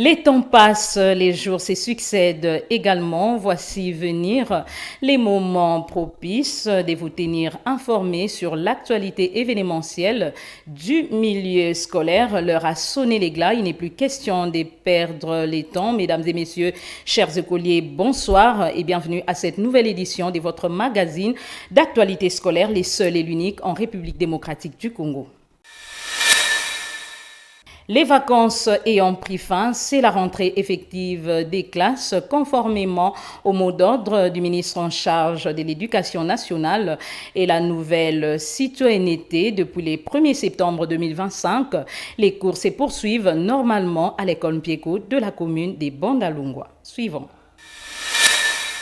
Les temps passent, les jours se succèdent également. Voici venir les moments propices de vous tenir informés sur l'actualité événementielle du milieu scolaire. L'heure a sonné les glas, il n'est plus question de perdre les temps. Mesdames et messieurs, chers écoliers, bonsoir et bienvenue à cette nouvelle édition de votre magazine d'actualité scolaire, les seuls et l'unique en République démocratique du Congo. Les vacances ayant pris fin, c'est la rentrée effective des classes conformément au mot d'ordre du ministre en charge de l'Éducation nationale et la nouvelle citoyenneté. Depuis le 1er septembre 2025, les cours se poursuivent normalement à l'école Mpieko de la commune des Bondalungwa. Suivant.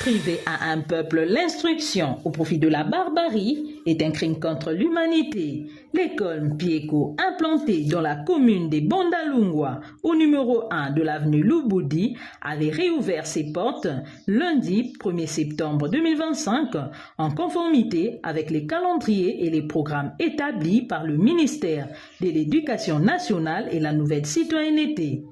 Priver à un peuple l'instruction au profit de la barbarie est un crime contre l'humanité. L'école Mpieko, implantée dans la commune des Bondalungwa, au numéro 1 de l'avenue Lubudi, avait réouvert ses portes lundi 1er septembre 2025 en conformité avec les calendriers et les programmes établis par le ministère de l'Éducation nationale et la nouvelle citoyenneté.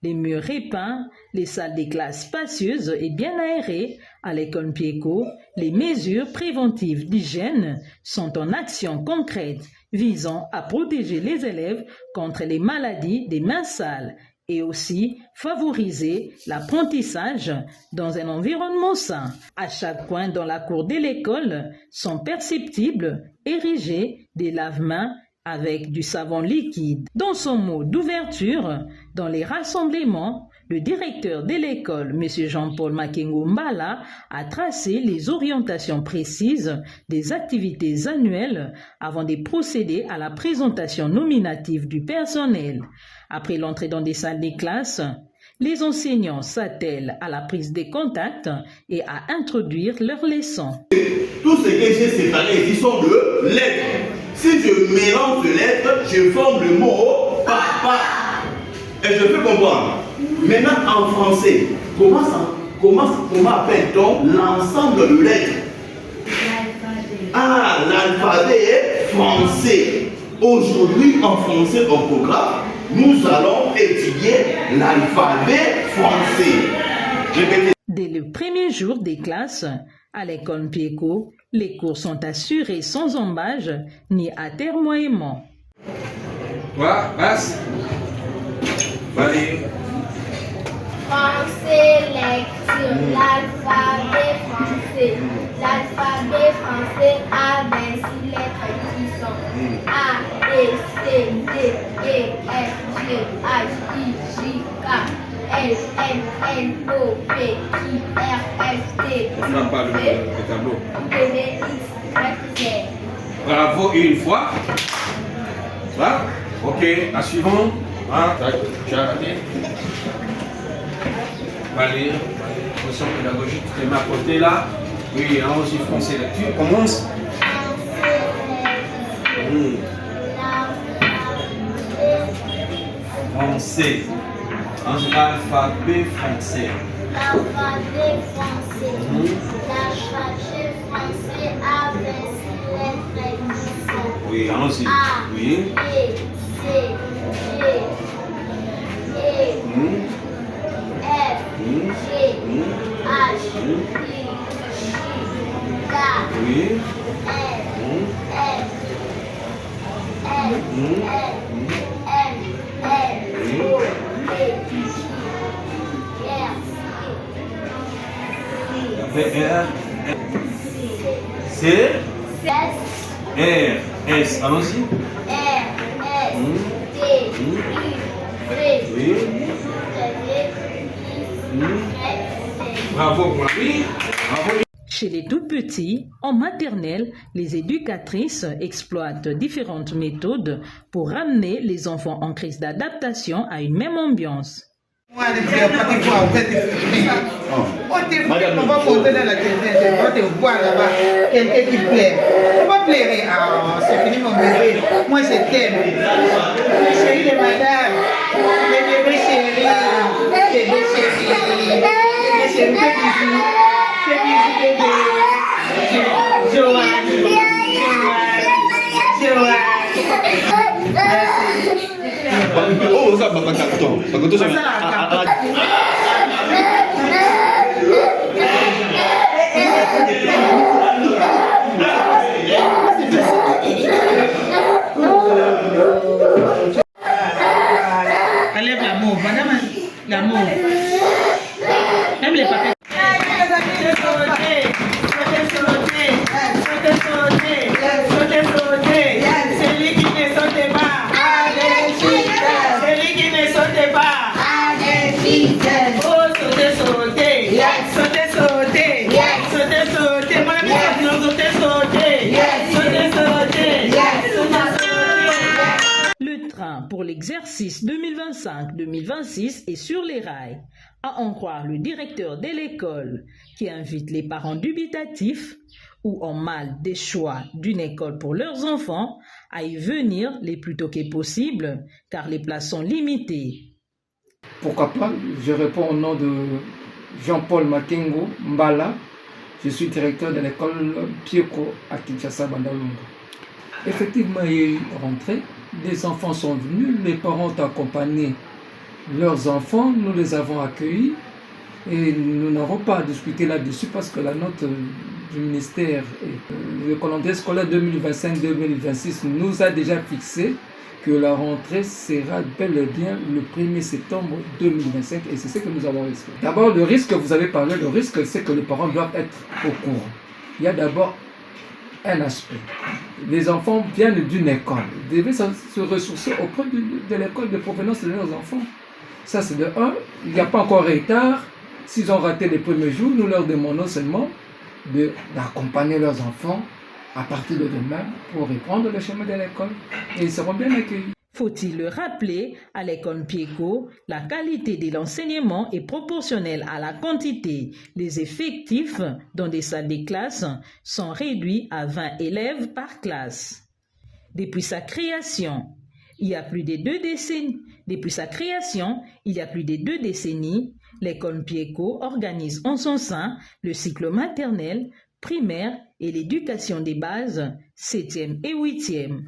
Les murs repeints, les salles des classes spacieuses et bien aérées, à l'école Mpieko, les mesures préventives d'hygiène sont en action concrète visant à protéger les élèves contre les maladies des mains sales et aussi favoriser l'apprentissage dans un environnement sain. À chaque coin dans la cour de l'école sont perceptibles, érigés des lave-mains avec du savon liquide. Dans son mot d'ouverture, dans les rassemblements, le directeur de l'école, M. Jean-Paul Makengo Mbala, a tracé les orientations précises des activités annuelles avant de procéder à la présentation nominative du personnel. Après l'entrée dans des salles de classe, les enseignants s'attellent à la prise de contact et à introduire leurs leçons. Tout ce que j'ai séparé ici sont de lettres. Si je mélange de lettres, je forme le mot papa. Et je peux comprendre. Maintenant en français, comment appelle-t-on l'ensemble de lettres? Ah, l'alphabet français. Aujourd'hui, en français, au programme, nous allons étudier l'alphabet français. Répétez. Dès le premier jour des classes, à l'école Mpieko, les cours sont assurés sans embâge ni atermoiement. Toi, passe. Allez. Français, lecture, l'alphabet français. L'alphabet français a 26 lettres qui sont A, B, C, D, E, F, G, H, I, J, K, L, M, N, O, P, Q, R, S, T, U, V, W, X, Y, Z. Bravo une fois. Voilà. Ok, la suivante. Hein, tu as raté. Allez, notion pédagogique, tu te mets à côté là. Oui, hein, aussi français lecture. Commence. Français. L'alphabet français. L'alphabet français. L'alphabet français a 26 lettres qui sont Oui, allons-y. A, Oui. B, C, D, E, F, G, H, I, J, K, Oui. L, F, L, M, N, O, P, Q, R, C. S, R. S. Allons-y. R, S, T, U, V, Oui. Bravo, oui. Bravo. Chez les tout petits, en maternelle, les éducatrices exploitent différentes méthodes pour ramener les enfants en crise d'adaptation à une même ambiance. On va monter dans la télévision, on va te voir là-bas, quelqu'un qui plaît. On va plaire. Ah, c'est fini mon bébé. Moi, c'est t'aime. Les chéris de madame, les bébés chéris, les bébés chéris, les chéris, fais bisous, bébé. Joanne. Merci. Oh, ça, Bakato. Bakato, ça. Enlève l'amour, madame, l'amour. Même les papiers. Celui qui ne saute pas. Celui qui ne saute pas. Oh, sauter, sauter. Sauter, sauter. Sauter, sauter. Moi, la sauter, sauter. Sauter, sauter. Le train pour l'exercice 2025-2026 est sur les rails, à en croire le directeur de l'école qui invite les parents dubitatifs ou en mal des choix d'une école pour leurs enfants à y venir le plus tôt que possible car les places sont limitées. Pourquoi pas? Je réponds au nom de Jean-Paul Makengo Mbala. Je suis directeur de l'école Pieko à Kinshasa, Bandalungu. Effectivement, il y a eu rentrée. Les enfants sont venus, les parents ont accompagné leurs enfants, nous les avons accueillis et nous n'avons pas à discuter là-dessus parce que la note du ministère, le calendrier scolaire 2025-2026 nous a déjà fixé que la rentrée sera bel et bien le 1er septembre 2025 et c'est ce que nous avons risqué. D'abord, le risque, vous avez parlé, le risque c'est que les parents doivent être au courant. Il y a d'abord un aspect. Les enfants viennent d'une école. Ils devaient se ressourcer auprès de l'école de provenance de leurs enfants. Ça, c'est de un. Il n'y a pas encore retard. S'ils ont raté les premiers jours, nous leur demandons seulement d'accompagner leurs enfants à partir de demain pour reprendre le chemin de l'école. Et ils seront bien accueillis. Faut-il le rappeler, à l'école Pieko, la qualité de l'enseignement est proportionnelle à la quantité. Les effectifs dans des salles de classe sont réduits à 20 élèves par classe. Depuis sa création, il y a plus de 2 décennies, l'école Pieko organise en son sein le cycle maternel, primaire et l'éducation des bases, 7e et 8e.